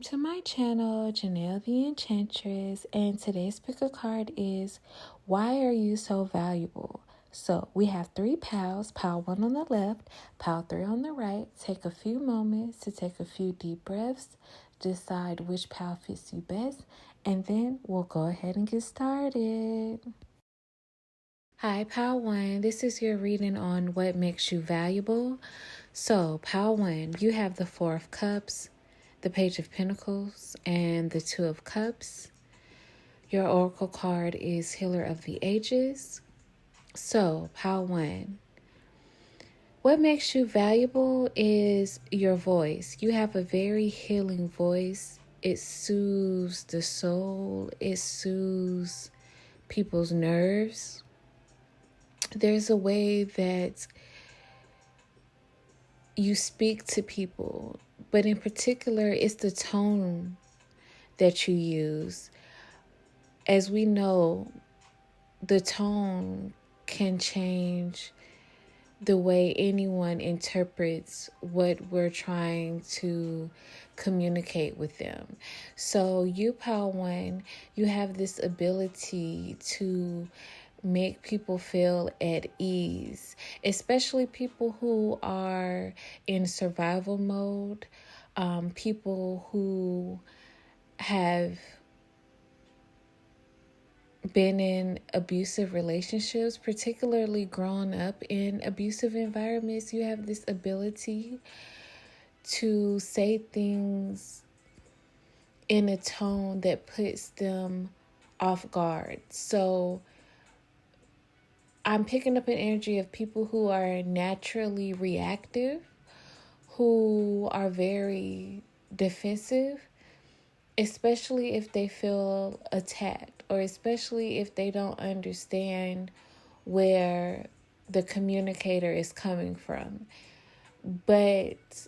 to my channel, Janelle the Enchantress, and today's pick a card is Why Are You So Valuable? So we have 3 piles, pile 1 on the left, pile 3 on the right. Take a few moments to take a few deep breaths, decide which pile fits you best, and then we'll go ahead and get started. Hi, pile 1. This is your reading on what makes you valuable. So, pile 1, you have the 4 of Cups, the Page of Pentacles, and the 2 of Cups. Your oracle card is Healer of the Ages. So, pile 1, what makes you valuable is your voice. You have a very healing voice. It soothes the soul. It soothes people's nerves. There's a way that you speak to people, but in particular, it's the tone that you use. As we know, the tone can change the way anyone interprets what we're trying to communicate with them. So you, pile 1, you have this ability to make people feel at ease, especially people who are in survival mode, people who have been in abusive relationships, particularly grown up in abusive environments. You have this ability to say things in a tone that puts them off guard. So I'm picking up an energy of people who are naturally reactive, who are very defensive, especially if they feel attacked, or especially if they don't understand where the communicator is coming from. But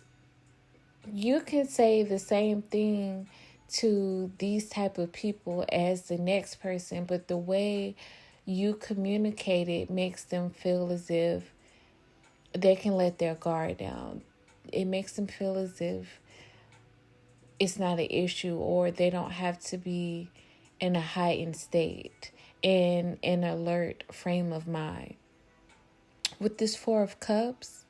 you can say the same thing to these type of people as the next person, but the way you communicate it makes them feel as if they can let their guard down. It makes them feel as if it's not an issue, or they don't have to be in a heightened state, in an alert frame of mind. With this 4 of Cups,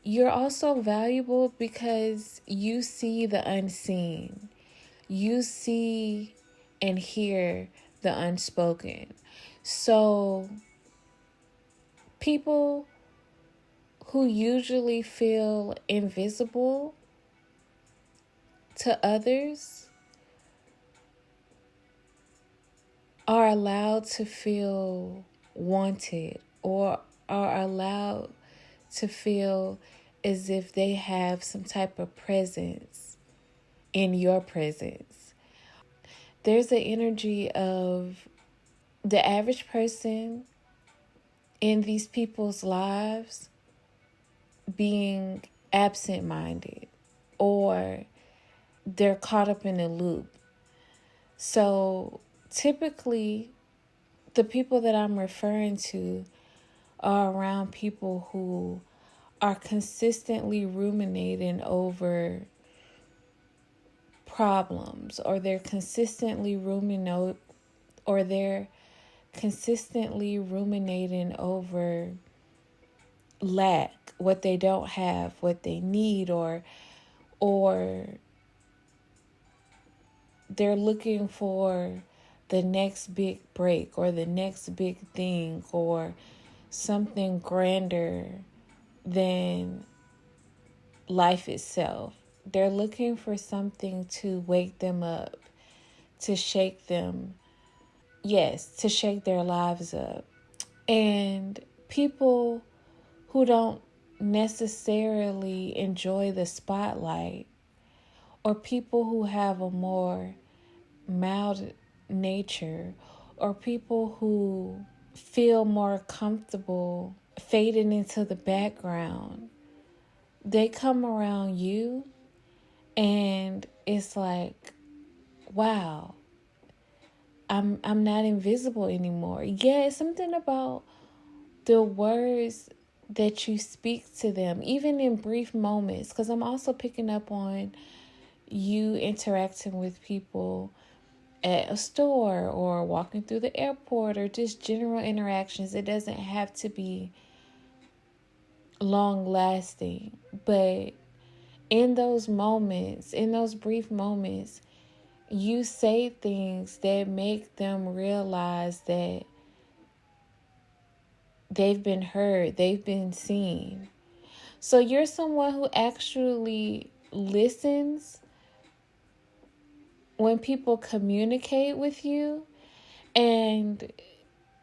you're also valuable because you see the unseen. You see and hear the unspoken. So people who usually feel invisible to others are allowed to feel wanted, or are allowed to feel as if they have some type of presence in your presence. There's the energy of the average person in these people's lives being absent-minded, or they're caught up in a loop. So typically, the people that I'm referring to are around people who are consistently ruminating over problems, or they're consistently ruminating over lack, what they don't have, what they need, or they're looking for the next big break, or the next big thing, or something grander than life itself. They're looking for something to wake them up, to shake them. Yes, to shake their lives up. And people who don't necessarily enjoy the spotlight, or people who have a more mild nature, or people who feel more comfortable fading into the background, they come around you and it's like, wow, I'm not invisible anymore. Yeah, it's something about the words that you speak to them, even in brief moments, because I'm also picking up on you interacting with people at a store or walking through the airport or just general interactions. It doesn't have to be long lasting, but in those moments, in those brief moments, you say things that make them realize that they've been heard, they've been seen. So you're someone who actually listens when people communicate with you, and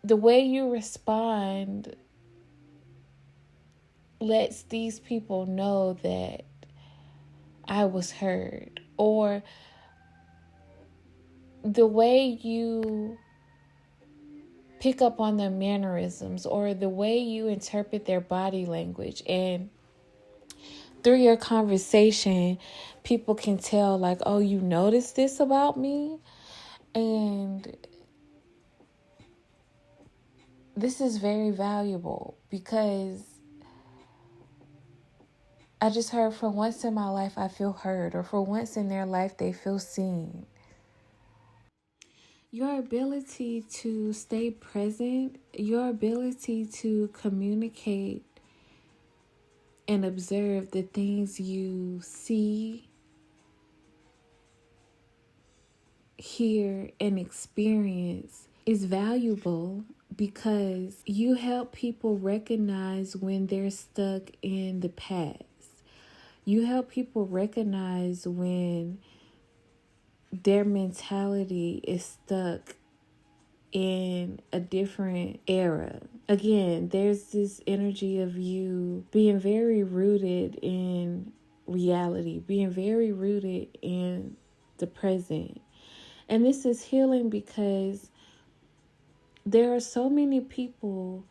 the way you respond lets these people know that I was heard. Or the way you pick up on their mannerisms, or the way you interpret their body language, and through your conversation people can tell, like, oh, you noticed this about me. And this is very valuable, because I just heard, for once in my life I feel heard, or for once in their life they feel seen. Your ability to stay present, your ability to communicate and observe the things you see, hear, and experience is valuable, because you help people recognize when they're stuck in the past. You help people recognize when their mentality is stuck in a different era. Again, there's this energy of you being very rooted in reality, being very rooted in the present. And this is healing, because there are so many people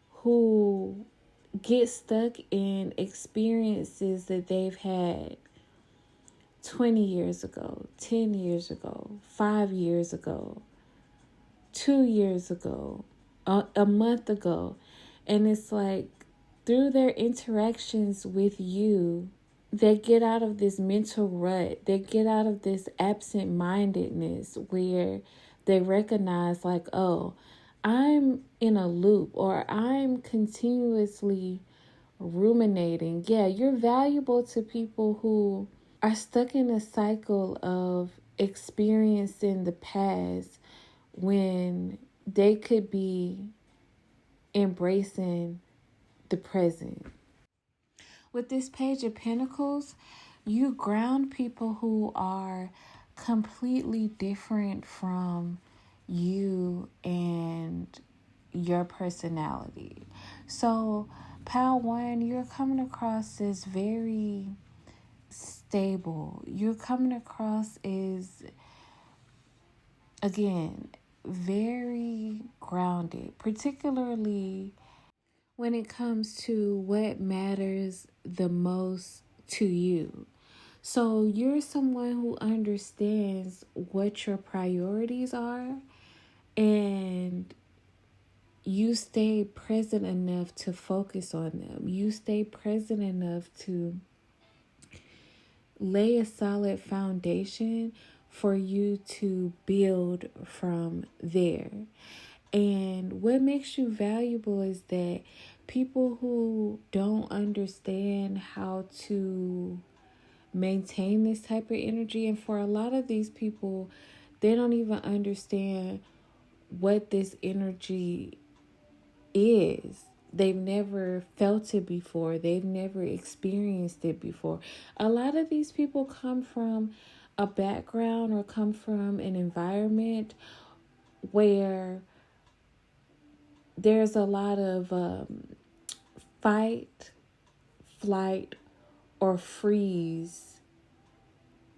who get stuck in experiences that they've had 20 years ago, 10 years ago, 5 years ago, 2 years ago, a month ago. And it's like, through their interactions with you, they get out of this mental rut. They get out of this absent-mindedness where they recognize, like, oh, I'm in a loop, or I'm continuously ruminating. Yeah, you're valuable to people who are stuck in a cycle of experiencing the past when they could be embracing the present. With this Page of Pentacles, you ground people who are completely different from you and your personality. So, Pile 1, you're coming across as very stable. You're coming across as, again, very grounded, particularly when it comes to what matters the most to you. So you're someone who understands what your priorities are, and you stay present enough to focus on them. You stay present enough to lay a solid foundation for you to build from there. And what makes you valuable is that people who don't understand how to maintain this type of energy, and for a lot of these people, they don't even understand what this energy is. They've never felt it before. They've never experienced it before. A lot of these people come from a background or come from an environment where there's a lot of fight, flight, or freeze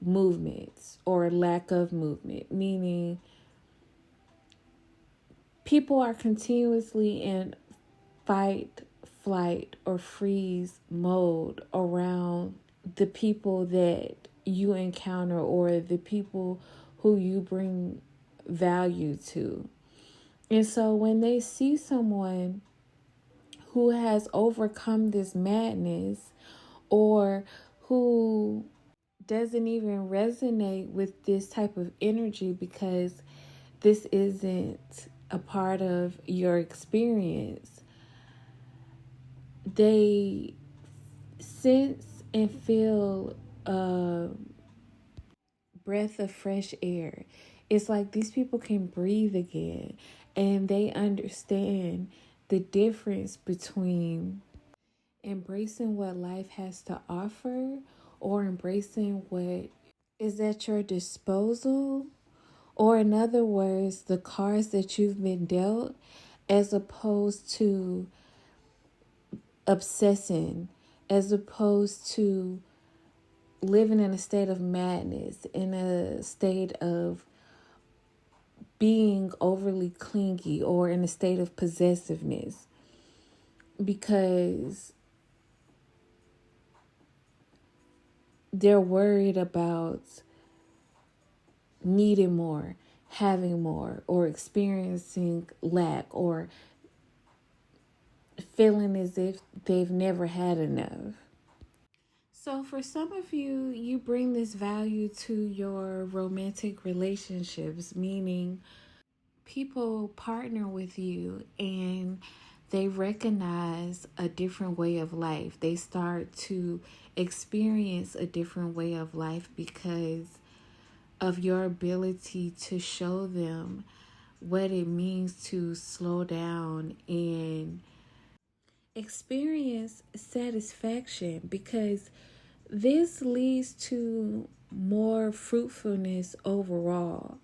movements, or lack of movement, meaning people are continuously in fight, flight, or freeze mode around the people that you encounter, or the people who you bring value to. And so when they see someone who has overcome this madness, or who doesn't even resonate with this type of energy because this isn't a part of your experience. They sense and feel a breath of fresh air. It's like these people can breathe again and they understand the difference between embracing what life has to offer or embracing what is at your disposal, or in other words, the cards that you've been dealt, as opposed to obsessing, as opposed to living in a state of madness, in a state of being overly clingy, or in a state of possessiveness, because they're worried about needing more, having more, or experiencing lack, or feeling as if they've never had enough. So, for some of you, you bring this value to your romantic relationships, meaning people partner with you and they recognize a different way of life. They start to experience a different way of life because of your ability to show them what it means to slow down and experience satisfaction, because this leads to more fruitfulness overall.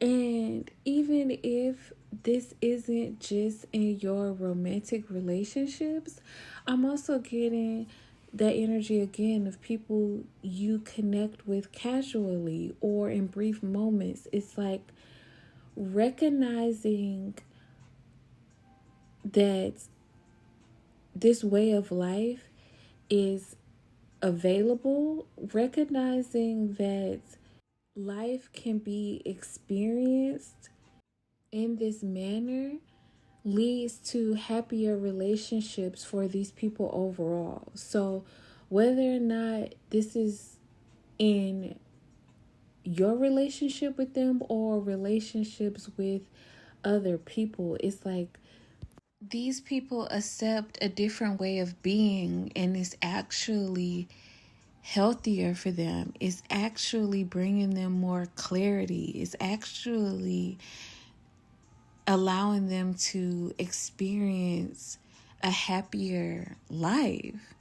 And even if this isn't just in your romantic relationships, I'm also getting that energy again of people you connect with casually or in brief moments. It's like recognizing that this way of life is available, recognizing that life can be experienced in this manner leads to happier relationships for these people overall. So, whether or not this is in your relationship with them or relationships with other people, it's like these people accept a different way of being, and it's actually healthier for them. It's actually bringing them more clarity. It's actually allowing them to experience a happier life.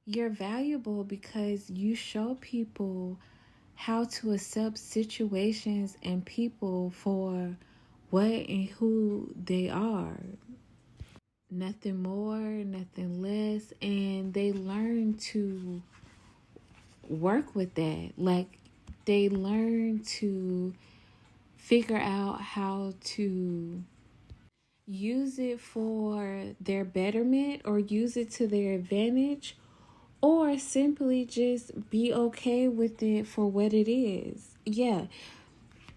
You're valuable because you show people how to accept situations and people for what and who they are. Nothing more, nothing less. And they learn to work with that. Like, they learn to figure out how to use it for their betterment or use it to their advantage, or simply just be okay with it for what it is. Yeah,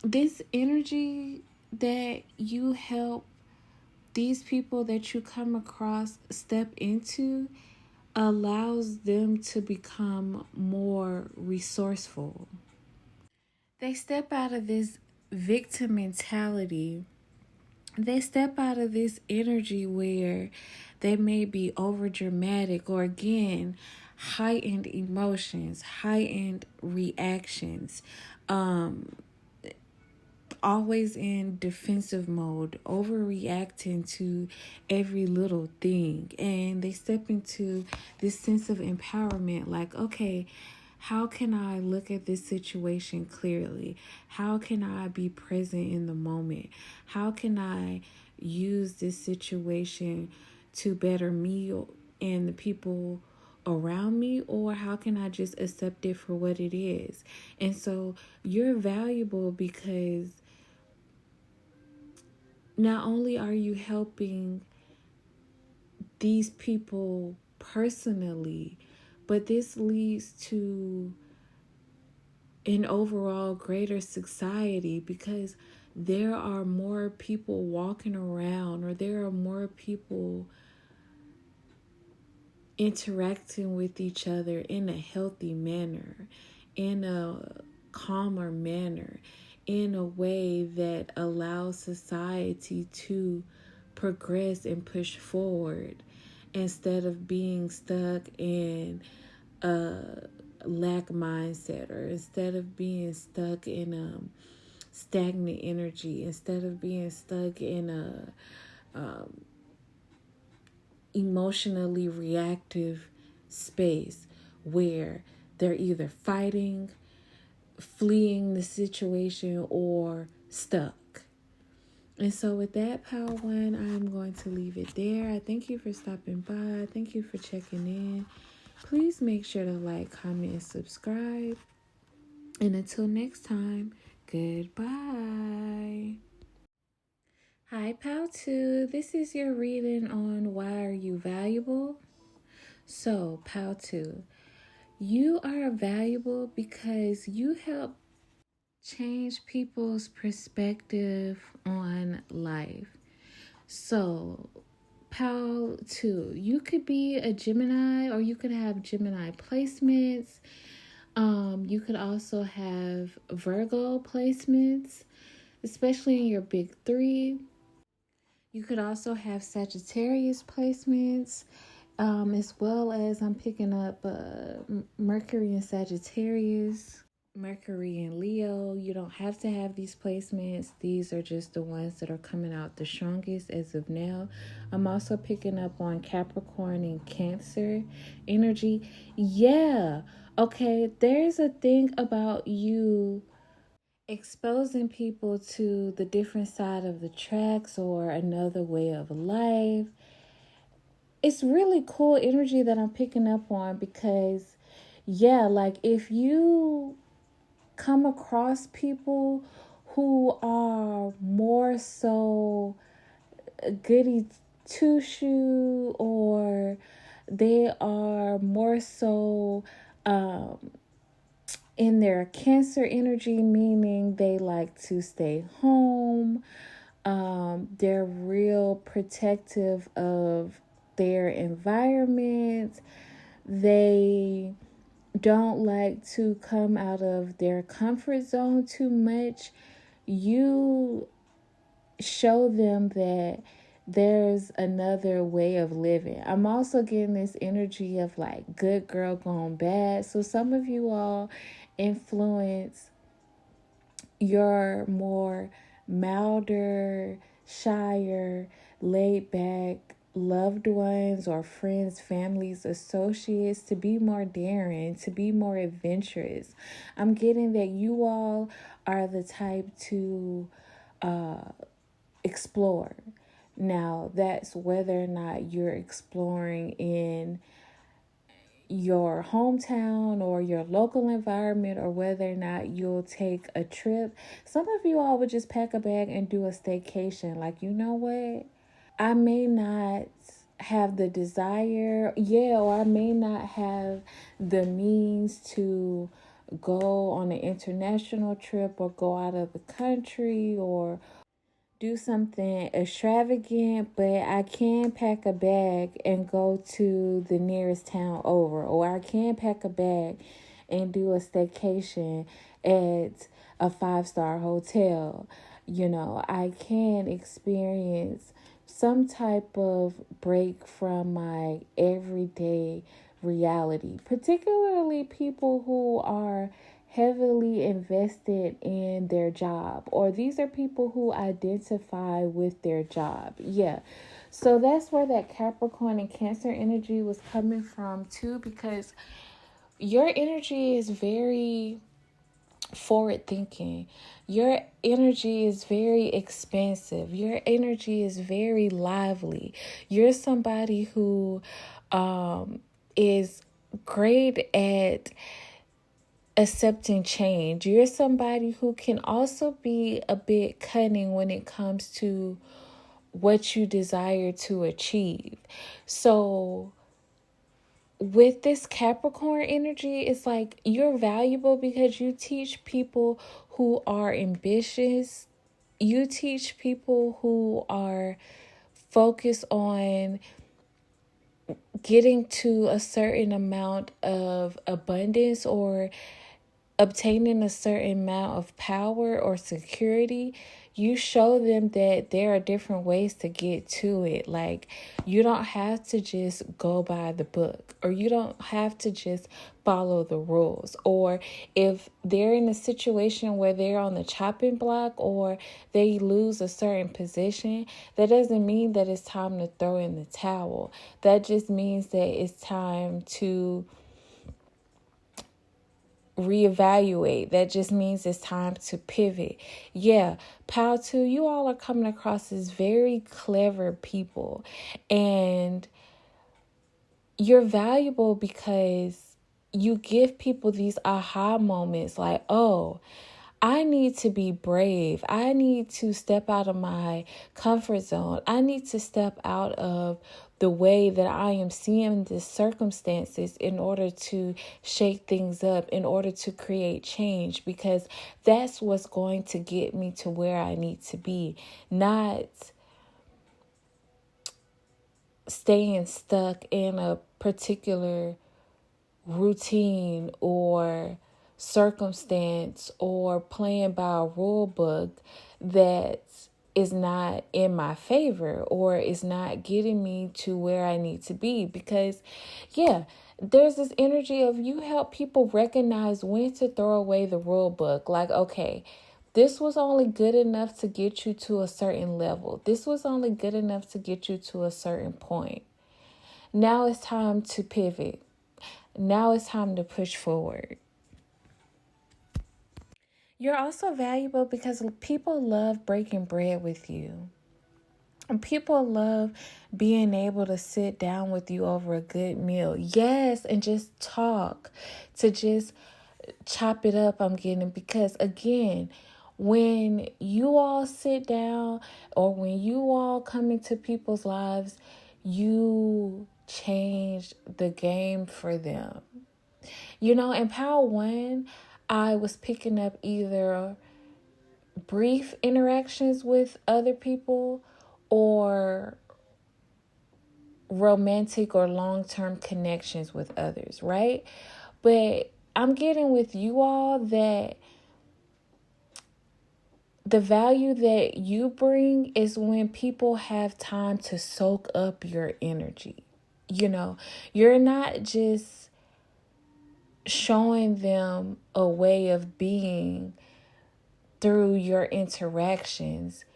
this energy that you help these people that you come across step into allows them to become more resourceful. They step out of this victim mentality. They step out of this energy where they may be over dramatic, or again, heightened emotions, heightened reactions, um, always in defensive mode, overreacting to every little thing. And they step into this sense of empowerment, like, okay, how can I look at this situation clearly? How can I be present in the moment? How can I use this situation to better me and the people around me, or how can I just accept it for what it is? And so you're valuable because not only are you helping these people personally, but this leads to an overall greater society, because there are more people walking around, or there are more people interacting with each other in a healthy manner, in a calmer manner, in a way that allows society to progress and push forward instead of being stuck in a lack mindset, or instead of being stuck in stagnant energy, instead of being stuck in a emotionally reactive space where they're either fighting, fleeing the situation, or stuck. And so with that, Power One, I'm going to leave it there. I thank you for stopping by. Thank you for checking in. Please make sure to like, comment, and subscribe. And until next time, goodbye. Hi, Pow 2. This is your reading on why are you valuable? So, Pow 2, you are valuable because you help change people's perspective on life. So, Pow 2, you could be a Gemini, or you could have Gemini placements. You could also have Virgo placements, especially in your big three. You could also have Sagittarius placements, as well as I'm picking up Mercury and Sagittarius, Mercury and Leo. You don't have to have these placements. These are just the ones that are coming out the strongest as of now. I'm also picking up on Capricorn and Cancer energy. Yeah. Okay, there's a thing about you exposing people to the different side of the tracks or another way of life. It's really cool energy that I'm picking up on, because yeah, like if you come across people who are more so goody two shoe, or they are more so in their Cancer energy, meaning they like to stay home. They're real protective of their environment. They don't like to come out of their comfort zone too much. You show them that there's another way of living. I'm also getting this energy of like good girl gone bad. So some of you all influence your more milder, shyer, laid back loved ones or friends, families, associates to be more daring, to be more adventurous. I'm getting that you all are the type to explore. Now, that's whether or not you're exploring in your hometown or your local environment, or whether or not you'll take a trip. Some of you all would just pack a bag and do a staycation. Like, you know what? I may not have the desire, or I may not have the means to go on an international trip or go out of the country or do something extravagant, but I can pack a bag and go to the nearest town over, or I can pack a bag and do a staycation at a 5-star hotel. You know, I can experience some type of break from my everyday reality, particularly people who are heavily invested in their job, or these are people who identify with their job. Yeah. So that's where that Capricorn and Cancer energy was coming from too, because your energy is very forward thinking. Your energy is very expansive. Your energy is very lively. You're somebody who is great at accepting change. You're somebody who can also be a bit cunning when it comes to what you desire to achieve. So with this Capricorn energy, it's like you're valuable because you teach people who are ambitious. You teach people who are focused on getting to a certain amount of abundance or obtaining a certain amount of power or security, you show them that there are different ways to get to it. Like, you don't have to just go by the book, or you don't have to just follow the rules. Or if they're in a situation where they're on the chopping block or they lose a certain position, that doesn't mean that it's time to throw in the towel. That just means that it's time to reevaluate. That just means it's time to pivot. Yeah, Pal 2, you all are coming across as very clever people, and you're valuable because you give people these aha moments like, oh, I need to be brave. I need to step out of my comfort zone. I need to step out of the way that I am seeing the circumstances in order to shake things up, in order to create change, because that's what's going to get me to where I need to be, not staying stuck in a particular routine or circumstance or playing by a rule book that is not in my favor or is not getting me to where I need to be. Because yeah, there's this energy of you help people recognize when to throw away the rule book. Like, okay, this was only good enough to get you to a certain level. This was only good enough to get you to a certain point. Now it's time to pivot. Now it's time to push forward. You're also valuable because people love breaking bread with you. And people love being able to sit down with you over a good meal. Yes, and just talk, to just chop it up. I'm getting, because again, when you all sit down or when you all come into people's lives, you change the game for them. You know, in Power 1, I was picking up either brief interactions with other people or romantic or long-term connections with others, right? But I'm getting with you all that the value that you bring is when people have time to soak up your energy. You know, you're not just showing them a way of being through your interactions.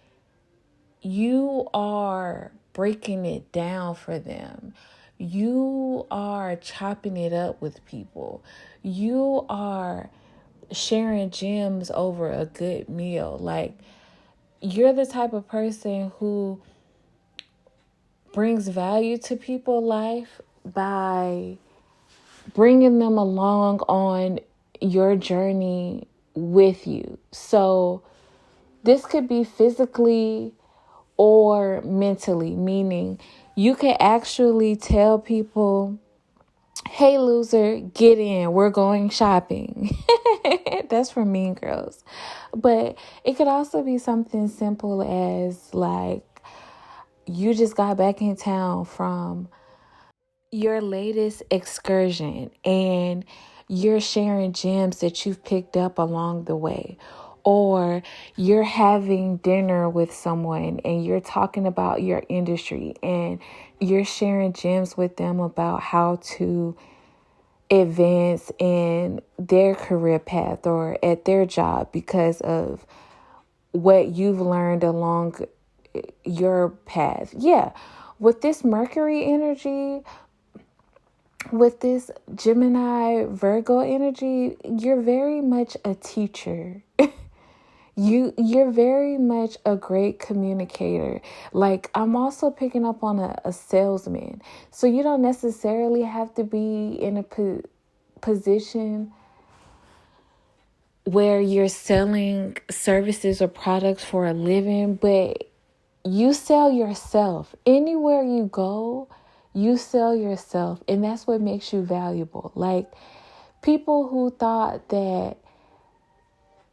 You are breaking it down for them. You are chopping it up with people. You are sharing gems over a good meal. Like, you're the type of person who brings value to people's life by bringing them along on your journey with you. So this could be physically or mentally, meaning you can actually tell people, hey, loser, get in. We're going shopping. That's for Mean Girls. But it could also be something simple as like, you just got back in town from your latest excursion and you're sharing gems that you've picked up along the way. Or you're having dinner with someone and you're talking about your industry and you're sharing gems with them about how to advance in their career path or at their job because of what you've learned along your path. Yeah, with this Mercury energy, with this Gemini Virgo energy, you're very much a teacher. You're very much a great communicator. Like, I'm also picking up on a salesman. So you don't necessarily have to be in a position where you're selling services or products for a living, but you sell yourself. Anywhere you go, you sell yourself. And that's what makes you valuable. Like, people who thought that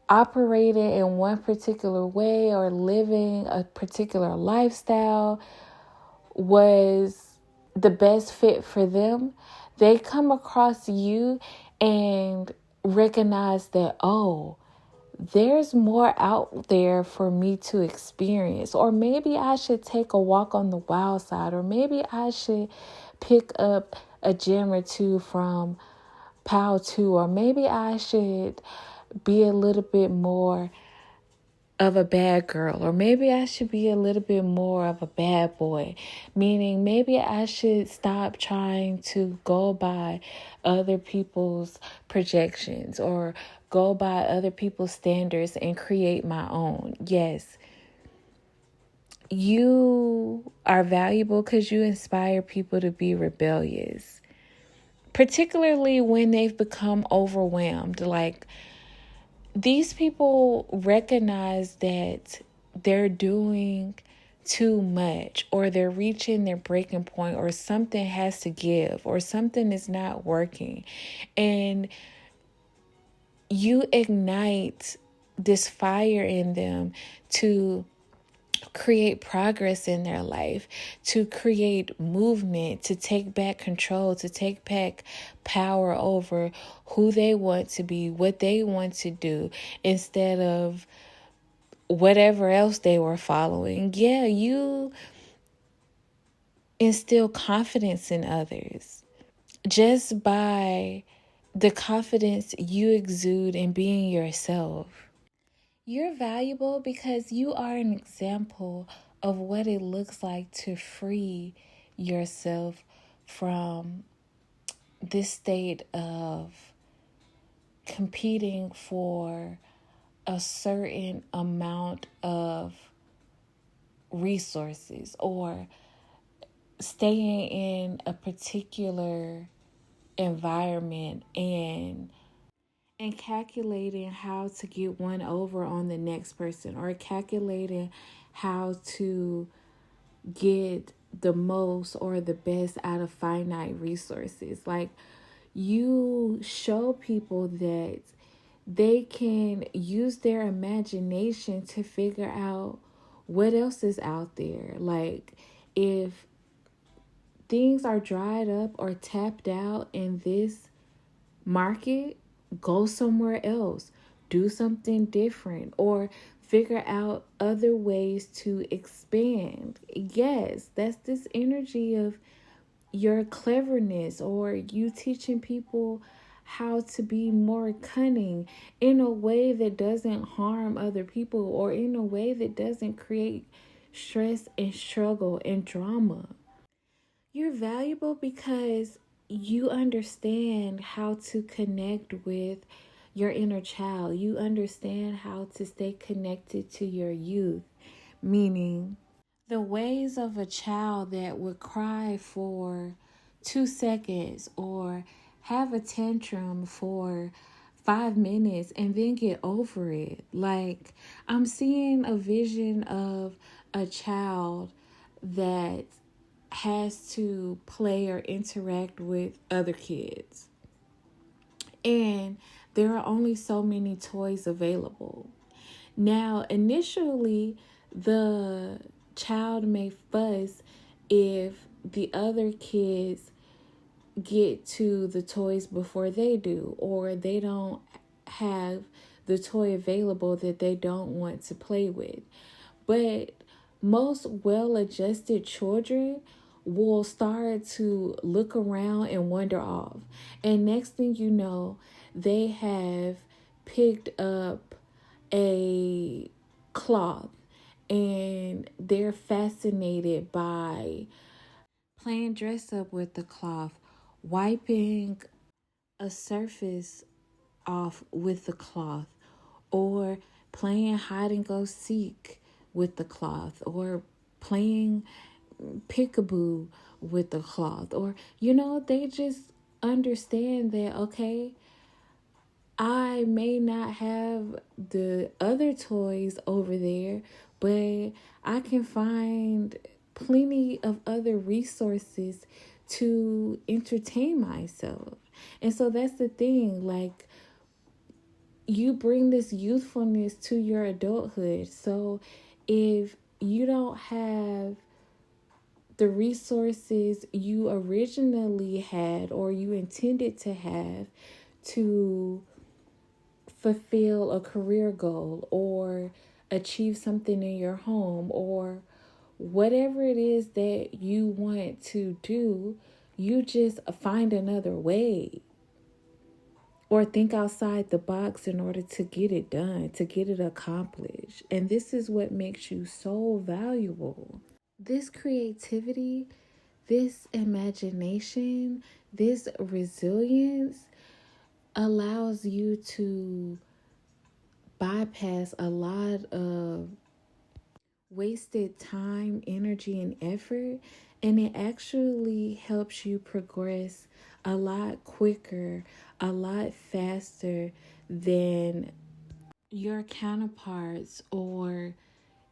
operating in one particular way or living a particular lifestyle was the best fit for them, they come across you and recognize that, oh, there's more out there for me to experience. Or maybe I should take a walk on the wild side. Or maybe I should pick up a gem or two from Pow 2. Or maybe I should be a little bit more of a bad girl, or maybe I should be a little bit more of a bad boy, meaning maybe I should stop trying to go by other people's projections or go by other people's standards and create my own. Yes, you are valuable because you inspire people to be rebellious, particularly when they've become overwhelmed. Like, these people recognize that they're doing too much, or they're reaching their breaking point, or something has to give, or something is not working. And you ignite this fire in them to create progress in their life, to create movement, to take back control, to take back power over who they want to be, what they want to do, instead of whatever else they were following. Yeah, you instill confidence in others just by the confidence you exude in being yourself. You're valuable because you are an example of what it looks like to free yourself from this state of competing for a certain amount of resources, or staying in a particular environment and calculating how to get one over on the next person, or calculating how to get the most or the best out of finite resources. Like, you show people that they can use their imagination to figure out what else is out there. Like, if things are dried up or tapped out in this market, go somewhere else, do something different, or figure out other ways to expand. Yes, that's this energy of your cleverness, or you teaching people how to be more cunning in a way that doesn't harm other people, or in a way that doesn't create stress and struggle and drama. You're valuable because you understand how to connect with your inner child. You understand how to stay connected to your youth, meaning the ways of a child that would cry for 2 seconds or have a tantrum for 5 minutes and then get over it. Like, I'm seeing a vision of a child that has to play or interact with other kids, and there are only so many toys available. Now, initially, the child may fuss if the other kids get to the toys before they do, or they don't have the toy available that they don't want to play with. But most well-adjusted children will start to look around and wander off. And next thing you know, they have picked up a cloth and they're fascinated by playing dress up with the cloth, wiping a surface off with the cloth, or playing hide and go seek with the cloth, or playing peekaboo with the cloth. Or, they just understand that, okay, I may not have the other toys over there, but I can find plenty of other resources to entertain myself. And so that's the thing. Like, you bring this youthfulness to your adulthood. So if you don't have the resources you originally had or you intended to have to fulfill a career goal or achieve something in your home or whatever it is that you want to do, you just find another way or think outside the box in order to get it done, to get it accomplished. And this is what makes you so valuable. This creativity, this imagination, this resilience allows you to bypass a lot of wasted time, energy, and effort, and it actually helps you progress a lot quicker, a lot faster than your counterparts, or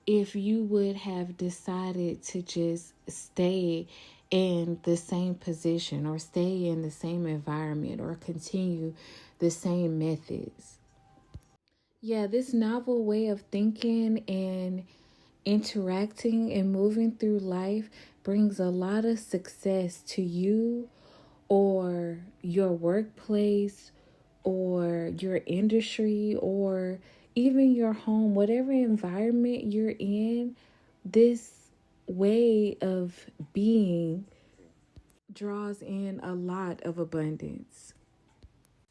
if you would have decided to just stay in the same position or stay in the same environment or continue the same methods. Yeah, this novel way of thinking and interacting and moving through life brings a lot of success to you or your workplace or your industry or even your home, whatever environment you're in. This way of being draws in a lot of abundance.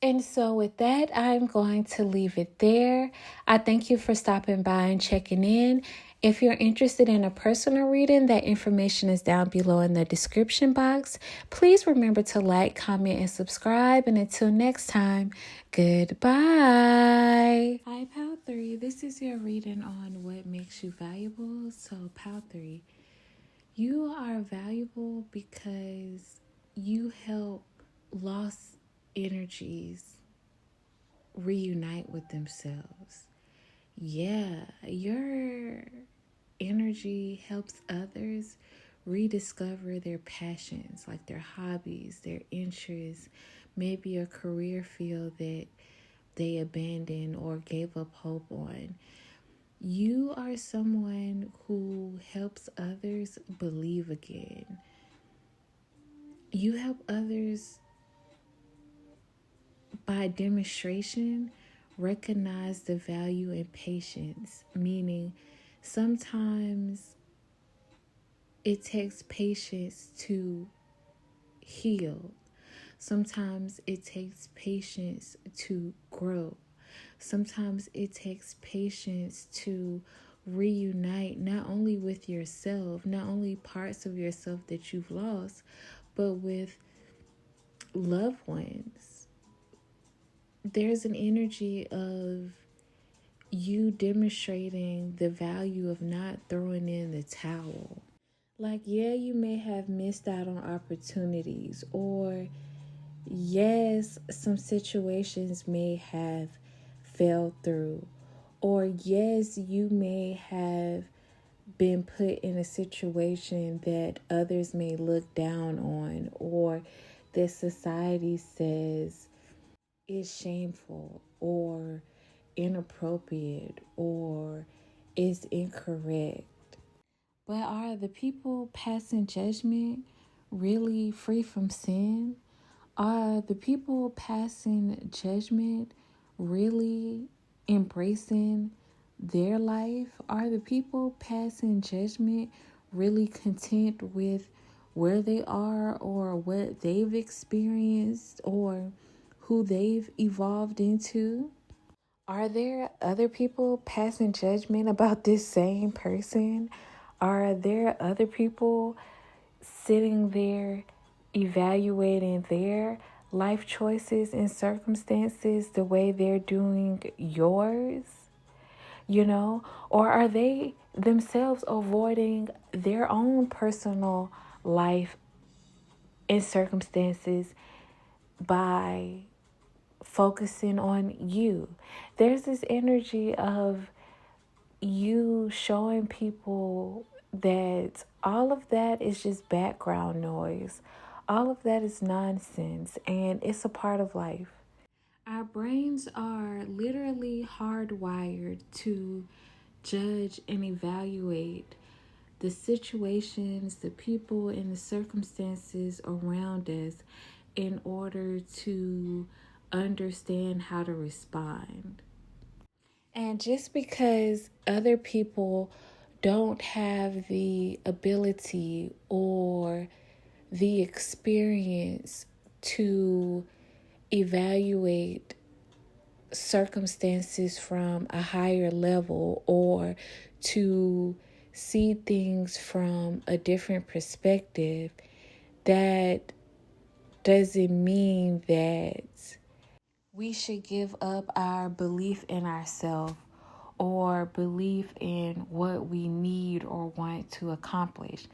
And so, with that, I'm going to leave it there. I thank you for stopping by and checking in. If you're interested in a personal reading, that information is down below in the description box. Please remember to like, comment, and subscribe. And until next time, goodbye. Hi, Pal 3. This is your reading on what makes you valuable. So, Pal 3, you are valuable because you help lost energies reunite with themselves. Yeah, your energy helps others rediscover their passions, like their hobbies, their interests, maybe a career field that they abandoned or gave up hope on. You are someone who helps others believe again. You help others by demonstration recognize the value in patience, meaning sometimes it takes patience to heal. Sometimes it takes patience to grow. Sometimes it takes patience to reunite not only with yourself, not only parts of yourself that you've lost, but with loved ones. There's an energy of you demonstrating the value of not throwing in the towel. Like, yeah, you may have missed out on opportunities, or yes, some situations may have fell through, or yes, you may have been put in a situation that others may look down on, or that society says is shameful or inappropriate or is incorrect. But are the people passing judgment really free from sin? Are the people passing judgment really embracing their life? Are the people passing judgment really content with where they are or what they've experienced or who they've evolved into? Are there other people passing judgment about this same person? Are there other people sitting there evaluating their life choices and circumstances the way they're doing yours? You know, or are they themselves avoiding their own personal life and circumstances by focusing on you? There's this energy of you showing people that all of that is just background noise. All of that is nonsense and it's a part of life. Our brains are literally hardwired to judge and evaluate the situations, the people, and the circumstances around us in order to understand how to respond. And just because other people don't have the ability or the experience to evaluate circumstances from a higher level or to see things from a different perspective, that doesn't mean that we should give up our belief in ourselves or belief in what we need or want to accomplish.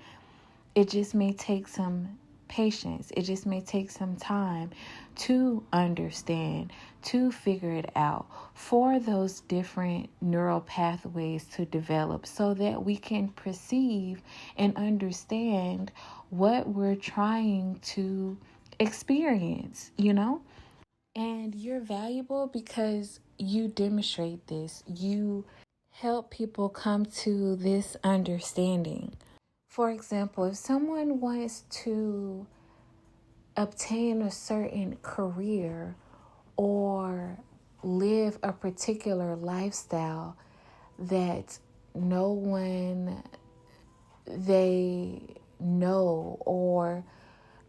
It just may take some patience. It just may take some time to understand, to figure it out, for those different neural pathways to develop so that we can perceive and understand what we're trying to experience, And you're valuable because you demonstrate this. You help people come to this understanding. For example, if someone wants to obtain a certain career or live a particular lifestyle that no one they know or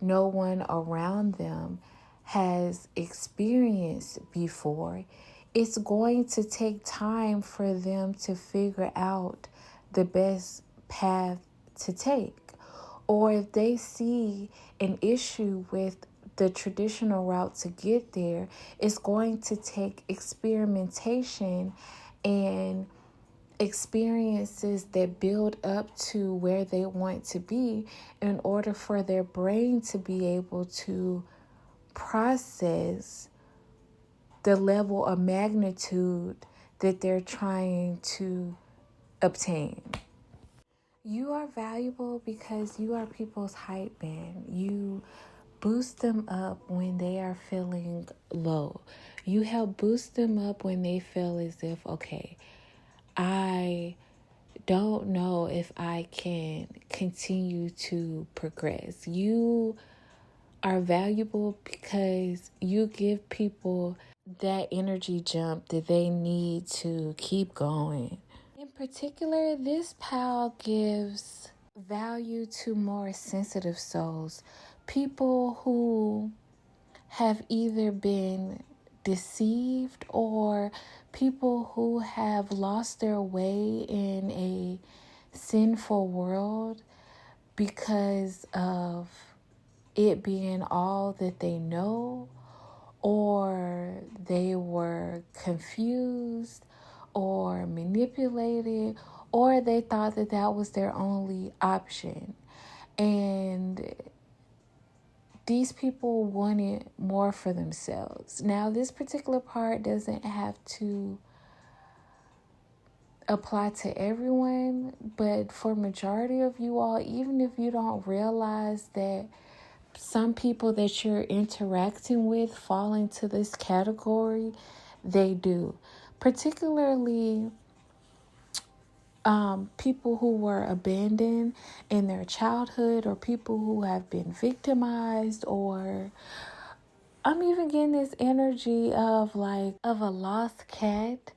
no one around them has experienced before, it's going to take time for them to figure out the best path to take. Or if they see an issue with the traditional route to get there, it's going to take experimentation and experiences that build up to where they want to be in order for their brain to be able to process the level of magnitude that they're trying to obtain. You are valuable because you are people's hype man. You boost them up when they are feeling low. You help boost them up when they feel as if, okay, I don't know if I can continue to progress. You are valuable because you give people that energy jump that they need to keep going. In particular, this pal gives value to more sensitive souls, people who have either been deceived or people who have lost their way in a sinful world because of it being all that they know, or they were confused or manipulated, or they thought that that was their only option. And these people wanted more for themselves. Now, this particular part doesn't have to apply to everyone, but for majority of you all, even if you don't realize that some people that you're interacting with fall into this category, they do. Particularly people who were abandoned in their childhood, or people who have been victimized, or I'm even getting this energy of a lost cat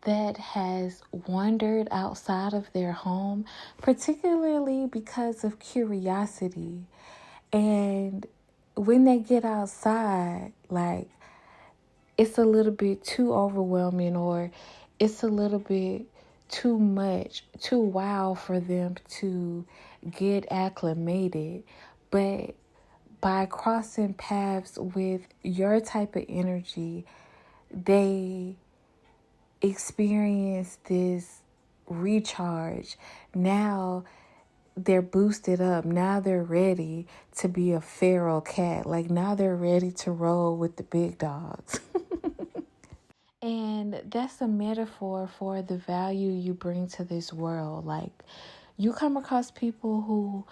that has wandered outside of their home, particularly because of curiosity. And when they get outside, it's a little bit too overwhelming, or it's a little bit too much, too wild for them to get acclimated. But by crossing paths with your type of energy, they experience this recharge. Now they're boosted up. Now they're ready to be a feral cat. Now they're ready to roll with the big dogs. And that's a metaphor for the value you bring to this world. You come across people who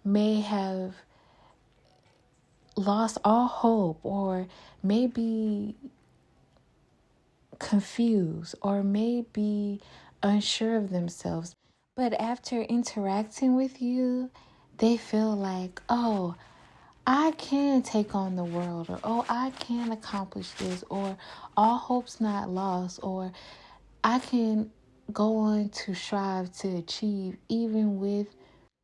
may have lost all hope, or may be confused, or may be unsure of themselves. But after interacting with you, they feel like, oh, I can take on the world, or oh, I can accomplish this, or all hope's not lost, or I can go on to strive to achieve even with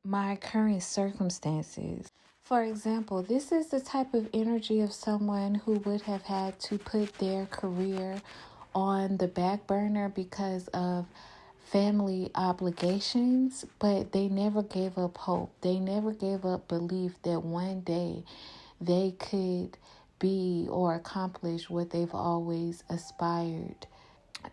my current circumstances. For example, this is the type of energy of someone who would have had to put their career on the back burner because of family obligations, but they never gave up hope. They never gave up belief that one day they could be or accomplish what they've always aspired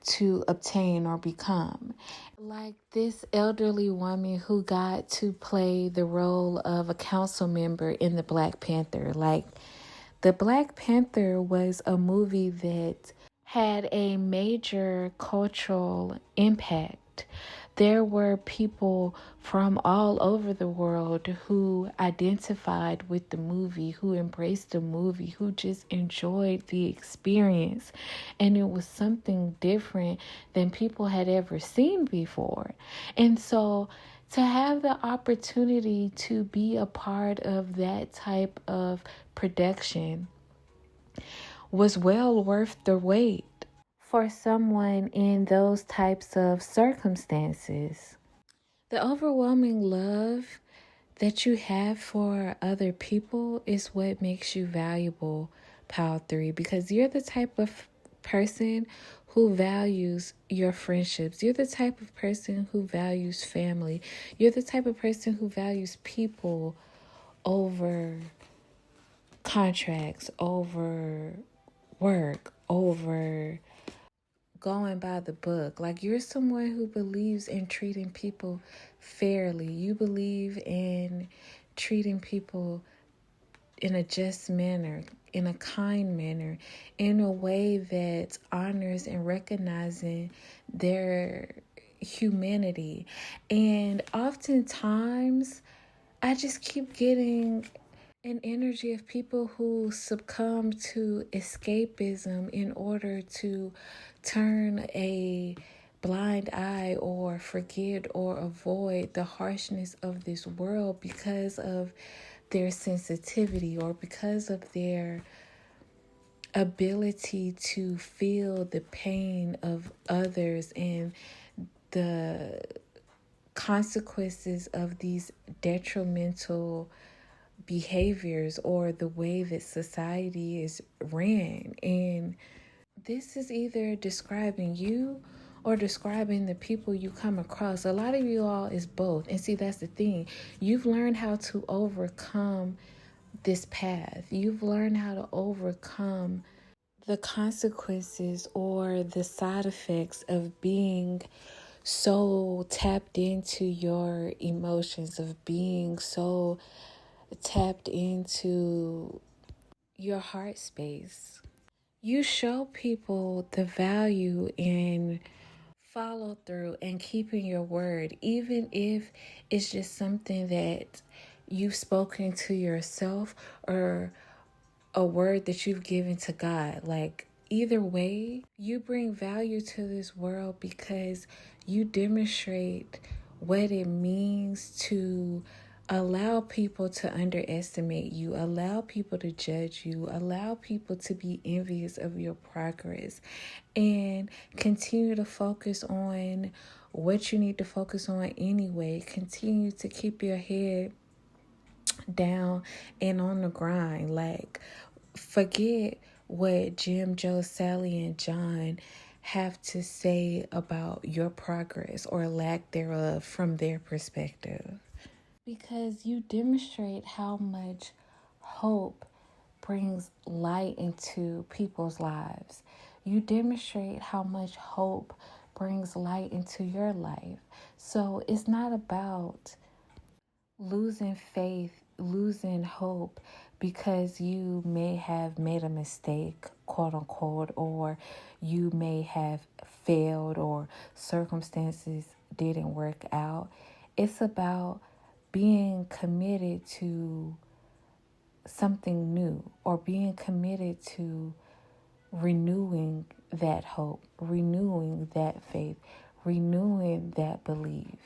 to obtain or become. Like this elderly woman who got to play the role of a council member in the Black Panther. Like, the Black Panther was a movie that had a major cultural impact. There were people from all over the world who identified with the movie, who embraced the movie, who just enjoyed the experience. And it was something different than people had ever seen before. And so to have the opportunity to be a part of that type of production was well worth the wait for someone in those types of circumstances. The overwhelming love that you have for other people is what makes you valuable, Pile 3, because you're the type of person who values your friendships. You're the type of person who values family. You're the type of person who values people over contracts, over work, over going by the book. Like, you're someone who believes in treating people fairly. You believe in treating people in a just manner, in a kind manner, in a way that honors and recognizing their humanity. And oftentimes, I just keep getting an energy of people who succumb to escapism in order to turn a blind eye or forget or avoid the harshness of this world because of their sensitivity or because of their ability to feel the pain of others and the consequences of these detrimental behaviors or the way that society is ran. And this is either describing you or describing the people you come across. A lot of you all is both. And see, that's the thing. You've learned how to overcome this path. You've learned how to overcome the consequences or the side effects of being so tapped into your emotions, of being so tapped into your heart space. You show people the value in follow through and keeping your word, even if it's just something that you've spoken to yourself or a word that you've given to God. Like, either way, you bring value to this world because you demonstrate what it means to allow people to underestimate you, allow people to judge you, allow people to be envious of your progress, and continue to focus on what you need to focus on anyway. Continue to keep your head down and on the grind. Like, forget what Jim, Joe, Sally, and John have to say about your progress or lack thereof from their perspective. Because you demonstrate how much hope brings light into people's lives. You demonstrate how much hope brings light into your life. So it's not about losing faith, losing hope because you may have made a mistake, quote unquote, or you may have failed or circumstances didn't work out. It's about being committed to something new or being committed to renewing that hope, renewing that faith, renewing that belief.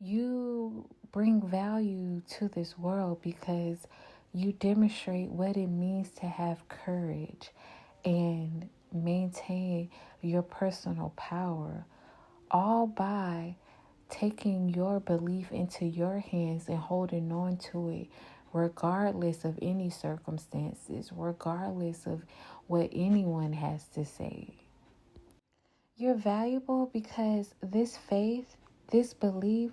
You bring value to this world because you demonstrate what it means to have courage and maintain your personal power, all by taking your belief into your hands and holding on to it, regardless of any circumstances, regardless of what anyone has to say. You're valuable because this faith, this belief,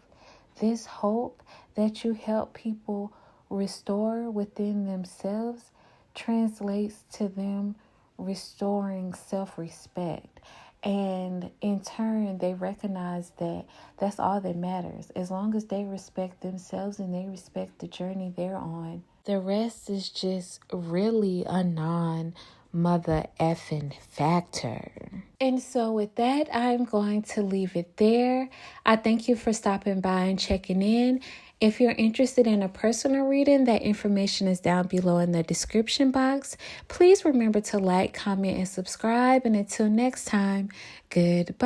this hope that you help people restore within themselves translates to them restoring self-respect. And in turn, they recognize that that's all that matters. As long as they respect themselves and they respect the journey they're on, the rest is just really a mother effing factor. And so with that, I'm going to leave it there. I thank you for stopping by and checking in. If you're interested in a personal reading, that information is down below in the description box. Please remember to like, comment, and subscribe. And until next time, goodbye.